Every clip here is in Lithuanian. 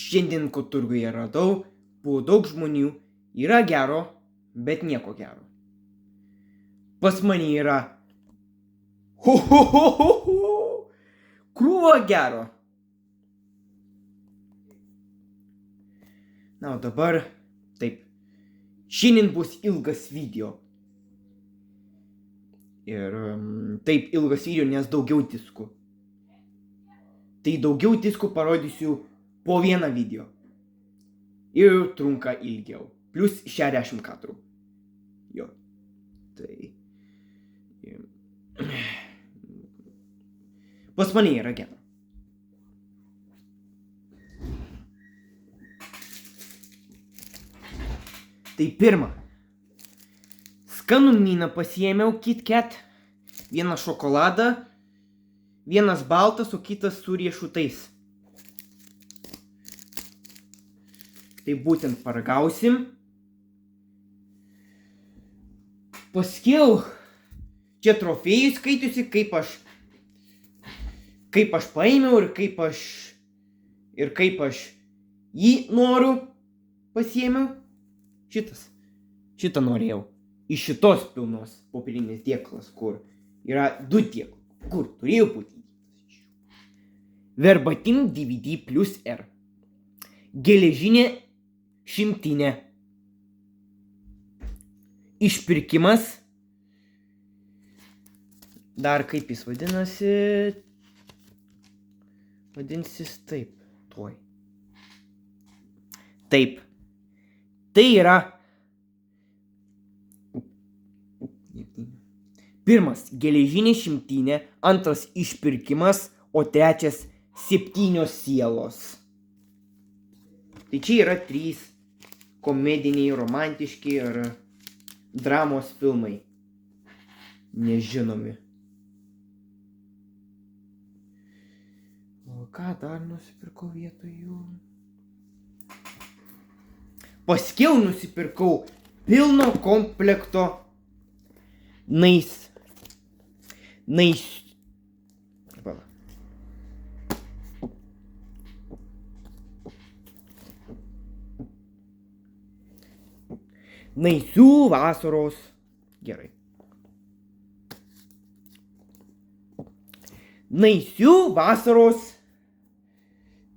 Šiandien, ko turguje radau, buvo daug žmonių, yra gero, bet nieko gero. Pas mane yra krūva gero. Na, o dabar taip. Šiandien bus ilgas video. Ir taip ilgas video, nes daugiau diskų. Tai daugiau diskų parodysiu po vieną video. Ir trunka ilgiau. Plus 60 kadrų. Jo. Tai. Pas mane yra gero. Tai pirma. Skanumyną pasiėmiau KitKat. Vieną šokoladą. Vienas baltas, o kitas su riešutais. Tai būtent paragausim. Paskiau čia trofėjai skaitusi, kaip aš paėmiau ir kaip aš jį noriu pasiėmiau. Šitą norėjau. Iš šitos pilnos popierinės dėklas, kur yra 2 dėklai. Kur turėjo būti. Verbatim DVD plus R. Geležinė šimtinė. Išpirkimas. Dar kaip jis vadinasi. Vadinsis taip. Tuoj. Taip. Tai yra. Pirmas geležinė šimtinė. Antras išpirkimas. O trečias 7 sielos. Tai čia yra 3 komediniai, romantiški ir dramos filmai. Nežinomi. O ką dar nusipirkau vietoj jų? Paskiau nusipirkau pilno komplekto naisių vasaros. Gerai. Naisių vasaros.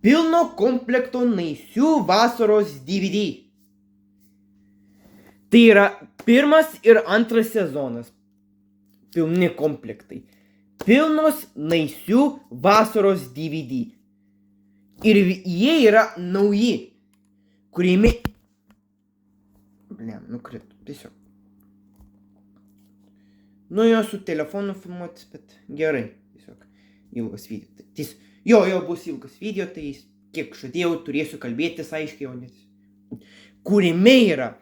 Pilno komplekto naisių vasaros DVD. Tai yra pirmas ir antras sezonas. Pilni komplektai. Pilnos naisių vasaros DVD. Ir jie yra nauji. Kuriami... nukrito. Tiesiog. Jo su telefonu filmuotis, bet gerai. Tiesiog ilgas video. Jo bus ilgas video, tai kiek žadėjau, turėsiu kalbėtis aiškiai, o nes... Kuriame yra...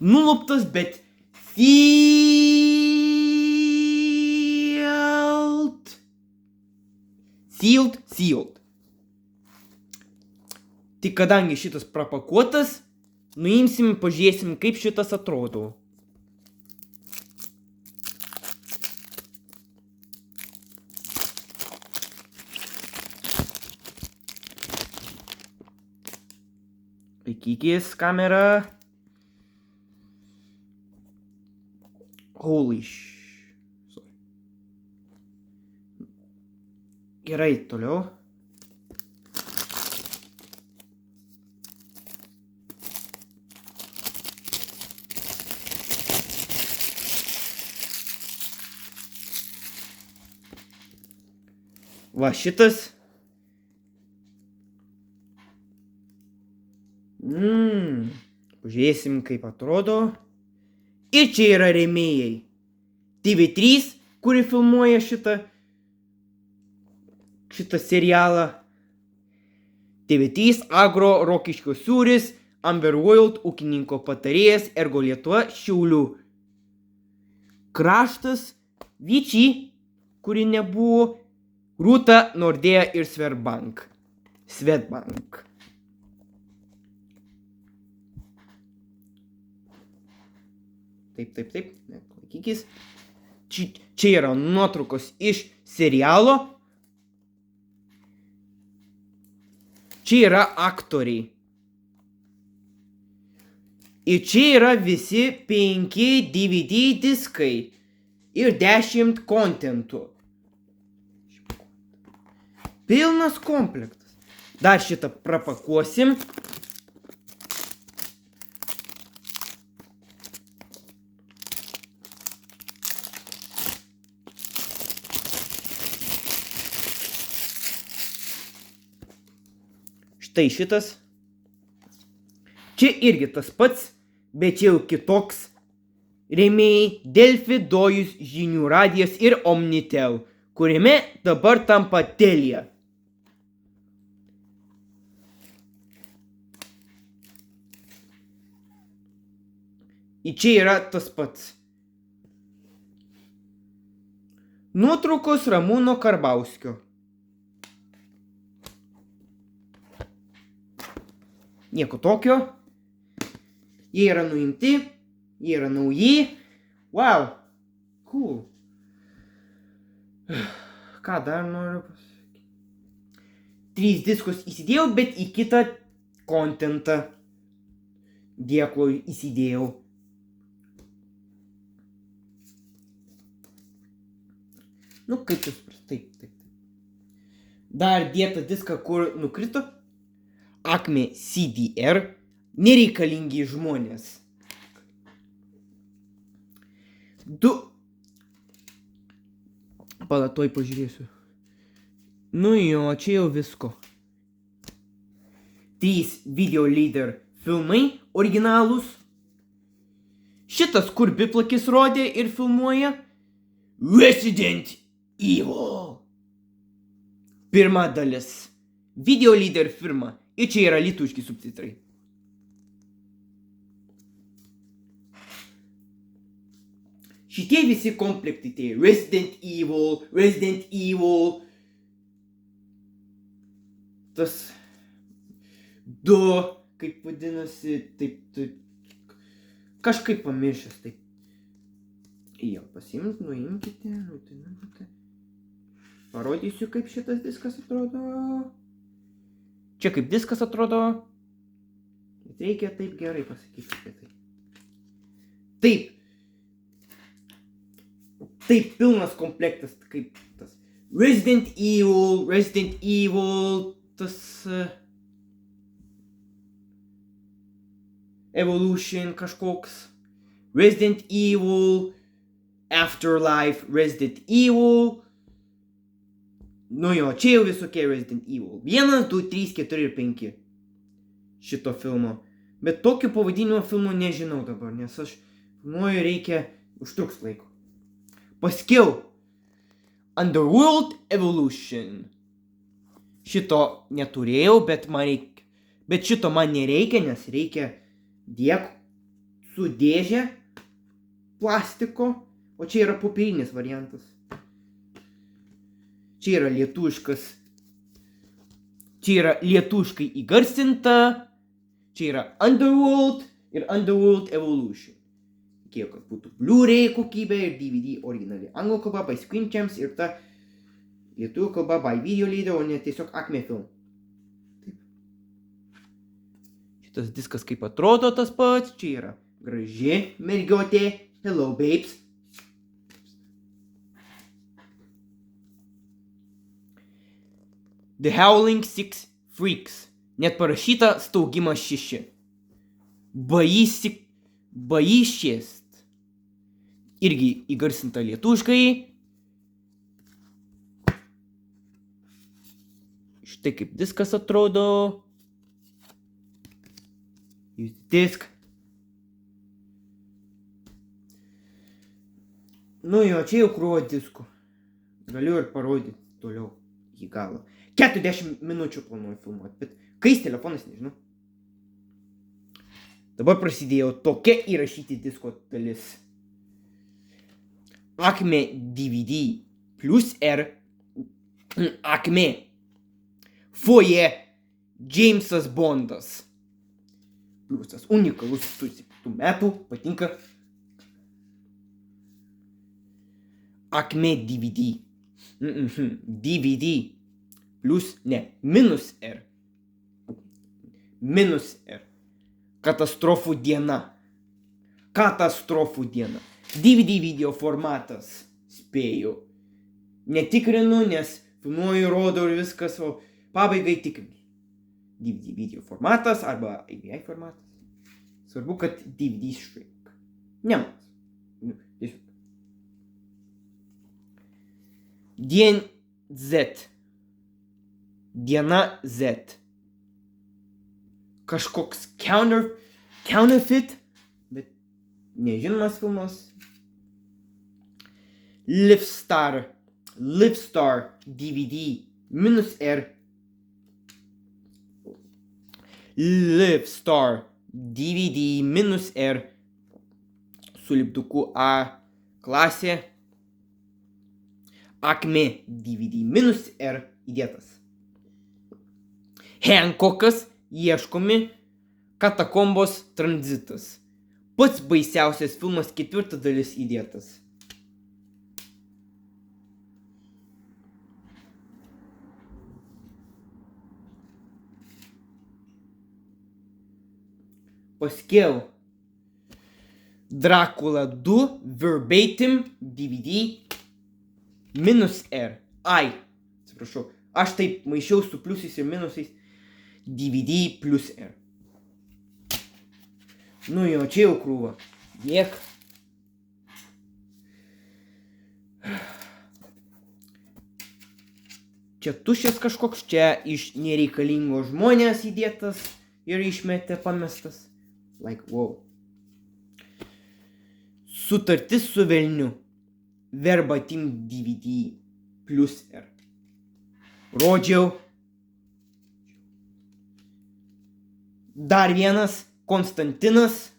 nuluptas, bet... Sealed. Tai kadangi šitas prapakuotas, nuimsim, pažiūrėsim, kaip šitas atrodo. Laikykis kamera. Sorry. Gerai, toliau. Va šitas. Pažiūrėsim, kaip atrodo. Ir čia yra rėmėjai. TV3, kuri filmuoja šitą serialą. TV3, Agro, Rokiškio sūris, Amber World, ūkininko patarėjas, Ergo Lietuva, Šiaulių kraštas, Vici, kuri nebuvo, Rūta, Nordea ir Swedbank. Taip. Laikykis. čia yra nuotraukos iš serialo. Čia yra aktoriai. Ir čia yra visi 5 DVD diskai ir 10 kontentų. Pilnas komplektas. Dar šitą prapakuosim. Štai šitas. Čia irgi tas pats, bet jau kitoks. Rėmėjai Delfi, Dojus, Žinių radijas ir Omnitel, kuriame dabar tampa Telia. Ir čia yra tas pats. Nuotraukos Ramūno Karbauskio. Nieko tokio. Jie yra nuimti. Jie yra nauji. Wow. Cool. Ką dar noriu pasakyti? 3 diskus įsidėjau, bet į kitą kontentą dėkloj įsidėjau. Nu, kaip jūs supras. Taip. Dar dėta diską, kur nukrito. Acme CDR. Nereikalingi žmonės. 2. Palatoj pažiūrėsiu. Nu jo, čia jau visko. 3 Video Leader filmai originalūs. Šitas, kur Biplakis rodė ir filmuoja. Resident Evil. Pirma dalis. Video Leader firma. Ir čia yra lietuviški subtitrai. Šitie visi komplektai, tai Resident Evil, tas 2, kaip vadinasi, taip, kažkaip pamiršęs, taip. Jo, pasiimt, nuimkite. Parodysiu, kaip šitas diskas atrodo. Čia kaip diskas atrodo. Bet reikia taip gerai pasakyti apie tai. Taip. Taip, pilnas komplektas, kaip tas Resident Evil, tas Evolution kažkoks, Resident Evil, Afterlife, Resident Evil. Nu jo, čia jau visokie Resident Evil. 1, 2, 3, 4 ir 5 šito filmo. Bet tokio pavadinimo filmo nežinau dabar, nes aš filmuoju reikia užtruks laiko. Paskiau Underworld Evolution. Šito neturėjau, bet šito man nereikia, nes reikia su dėžė plastiko, o čia yra popierinis variantas. Čia yra lietuviškai įgarsinta, čia yra Underworld ir Underworld Evolution. Reikėjo, kad būtų Blu-ray kokybė ir DVD originali anglų kalba by Screen Gems ir ta lietuvių kalba by Video Leader, o ne tiesiog Acme Film. Taip. Šitas diskas kaip atrodo tas pats, čia yra graži mergiotė, hello babes. The Howling Six Freaks. Net parašyta Staugimas 6. Baisčiest. Irgi įgarsinta lietuviškai. Štai kaip diskas atrodo. Use disk. Nu jo, čia jau krūva diskų. Galiu ir parodyti toliau iki galo. 40 minučių planuoju filmuoti, bet kais telefonas, nežinau. Dabar prasidėjo tokia įrašyti disko dalis. Acme DVD plus R. Acme. Foje Jamesas Bondas. Pliusas unikalus 2007 metų. Patinka. Acme DVD. DVD. Plus, ne, minus R. Minus R. Katastrofų diena. Katastrofų diena. DVD video formatas. Spėju. Netikrinu, nes filmuoju, rodau ir viskas, o pabaigai tikrinu. DVD video formatas arba AVI formatas. Svarbu, kad DVD shrink. Nemas. Tiesiog. Dien Z. Diena Z. Kažkoks counterfeit, bet nežinomas filmas. Livestar DVD minus R. Livestar DVD minus R su lipduku A klasė. Acme DVD minus R įdėtas. Hancockas ieškomi. Katakombos tranzitas. Pats baisiausias filmas, 4 dalis įdėtas. Paskiau Dracula 2 verbatim DVD minus R. Ai, atsiprašau, aš taip maišiau su pliusais ir minusais. DVD plus R. Nu jo, čia jau krūva. Dėk. Čia tuščias kažkoks, čia iš nereikalingo žmonės įdėtas ir išmetė pamestas. Like, wow. Sutartis su velniu. Verbatim DVD plus R. Rodžiau. Dar vienas. Konstantinas.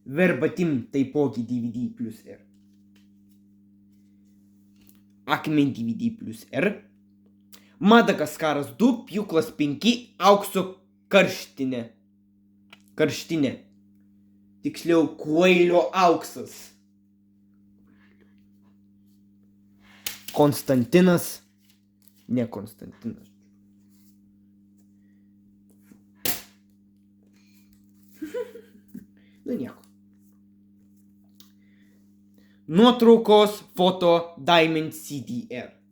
Verbatim taipogi DVD plus R. Acme DVD plus R. Madagaskaras 2, Pjūklas 5, aukso karštinė. Tiksliau, kvailio auksas. Konstantinas. Ne Konstantinas. Nu nieko. Nuotraukos foto Diamond CDR.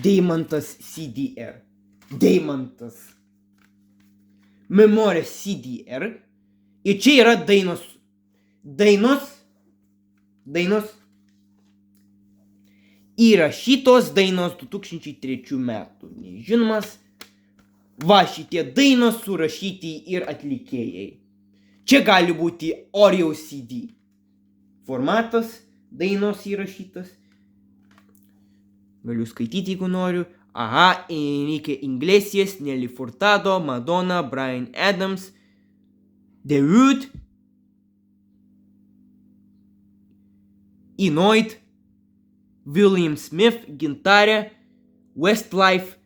Deimantas CDR. Deimantas. Memorija CDR. Ir čia yra dainos. Įrašytos dainos 2003 metų. Nežinomas. Va, šitie dainos surašyti ir atlikėjai. Čia gali būti audio CD. Formatas, dainos įrašytas. Galiu skaityti, jeigu noriu. Aha, Enrique Iglesias, Nelly Furtado, Madonna, Bryan Adams, The Root, Inoid, William Smith, Gintarė, Westlife,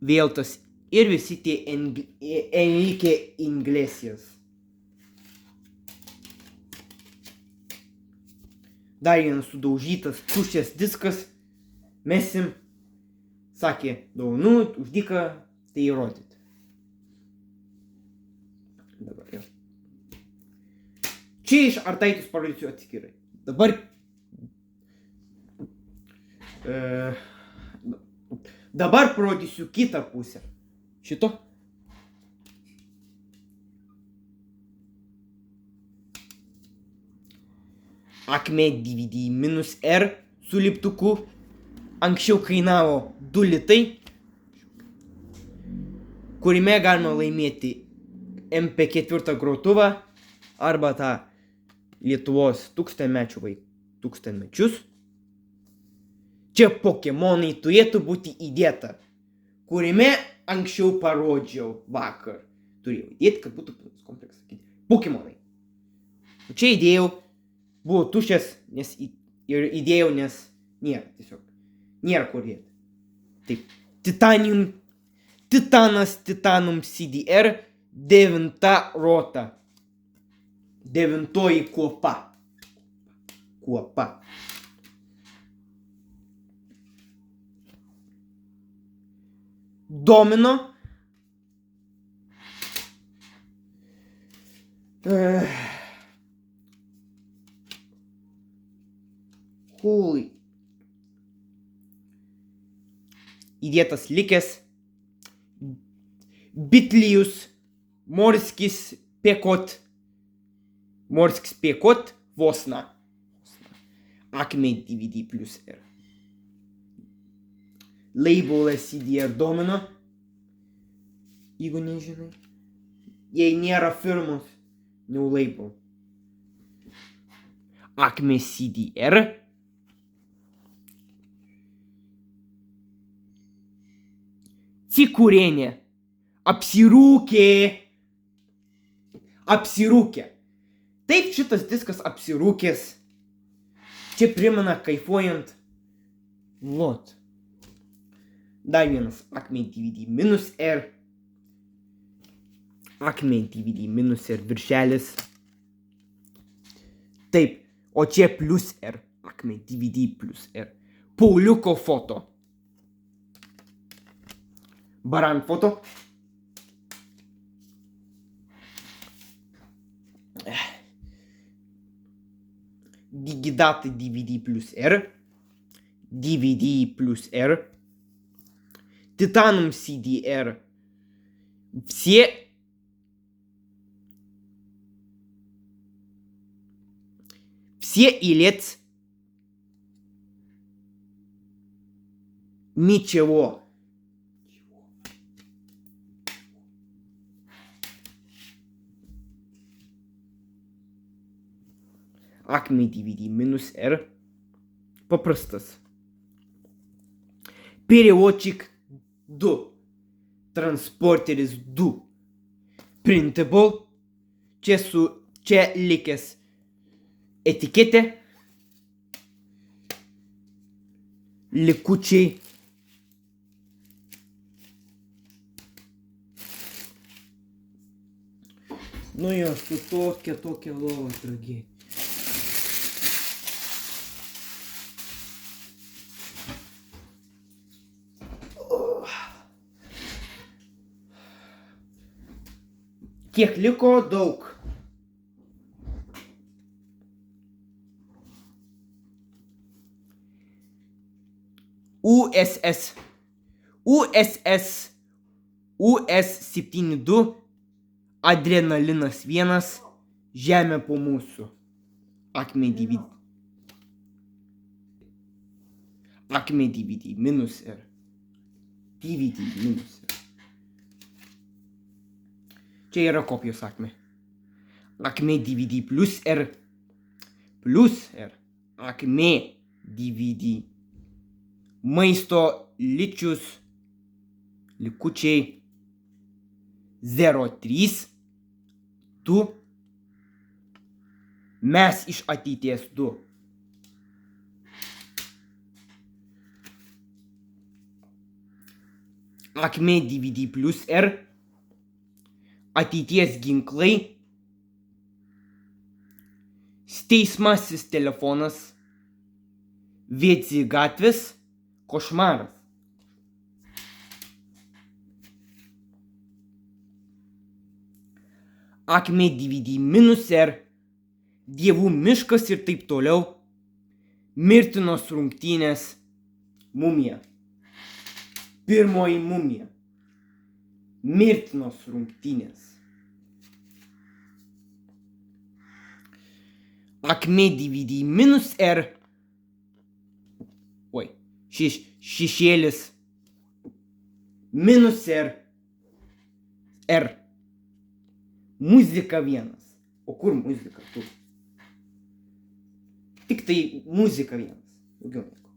vėl tas ir visi tie Enrique Iglesias. Dar vienas sudaužytas, tuščias diskas. Mesim. Sakė, dovanų, už dyką, tai įrodyt. Dabar jau. Čia iš Artaitis parodysiu atskirai. Dabar parodysiu kitą pusę. Šito. Acme DVD minus R su liptuku. Anksčiau kainavo 2 litai, kuriame galima laimėti MP4 grotuvą arba tą Lietuvos tūkstantmečius. Čia Pokemonai turėtų būti įdėta, kuriame anksčiau parodžiau vakar. Turėjau įdėti, kad būtų kompleksas. Pokemonai. Čia įdėjau, buvo tuščias, ir įdėjau, nes nėra tiesiog. Nėra kur dėti. Taip. Titanum CDR 9 rota. Devintoji kuopa. Kuopa. Domino. Holy. Įdėtas likęs. Bitlijus. Morskis pekot. Morskis pekot. Vosna. Acme DVD plus R. Labelas CDR Domino. Jeigu nežinai. Jei nėra firmos, no label. Acme CDR. Cikurienė. Apsirūkė. Apsirūkė. Taip, šitas diskas apsirūkęs. Čia primena kaifuojant. Lot. Dar vienas Acme DVD minus R. Acme DVD minus R viršelis. Taip, o čia plus R. Acme DVD plus R. Pauliuko foto. Baran foto. Digidata DVD plus R. DVD plus R. Titanium CDR. Все илец. Ничего. Acme DVD minus R. Paprastas. Переводчик 2. Transporteris 2. Printable. Čia likęs etiketė. Likučiai. Nu jo, su tokia lova tragedija. Kiek liko? Daug. US72 Adrenalinas 1 Žemė po mūsų. Acme DVD. Acme DVD minus R. DVD minus R. Čia yra kopijos Acme. Acme DVD plus R. Plus R. Acme DVD. Maisto ličius. Likučiai. 03. 2. Mes iš ateities 2. Acme DVD plus R. Ateities ginklai. Teismasis telefonas. Vėci gatvės. Košmaras. Acme DVD minus R. Dievų miškas ir taip toliau. Mirtinos rungtynės. Mumija. Pirmoji mumija. Mirtinos rungtynės. Acme DVD minus R. Oi, šešėlis. Minus R. R. Muzika 1. O kur muzika? Kur? Tik tai muzika 1. Daugiau nieko.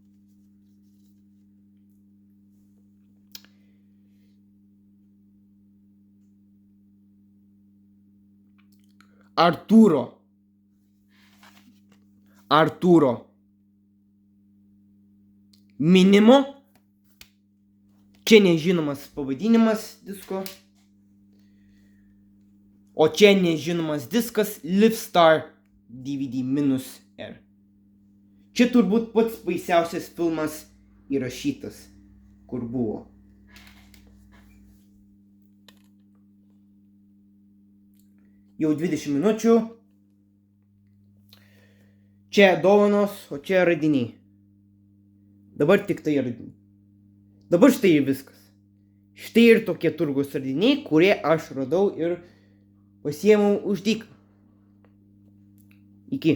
Artūro. Minimo. Čia nežinomas pavadinimas disko. O čia nežinomas diskas Livestar DVD-R. Čia turbūt pats baisiausias filmas įrašytas, kur buvo. Jau 20 minučių. Čia dovanos, o čia radiniai. Dabar tik tai radiniai. Dabar štai ir viskas. Štai ir tokie turgaus radiniai, kurie aš radau ir pasiėmiau už dyką. Iki.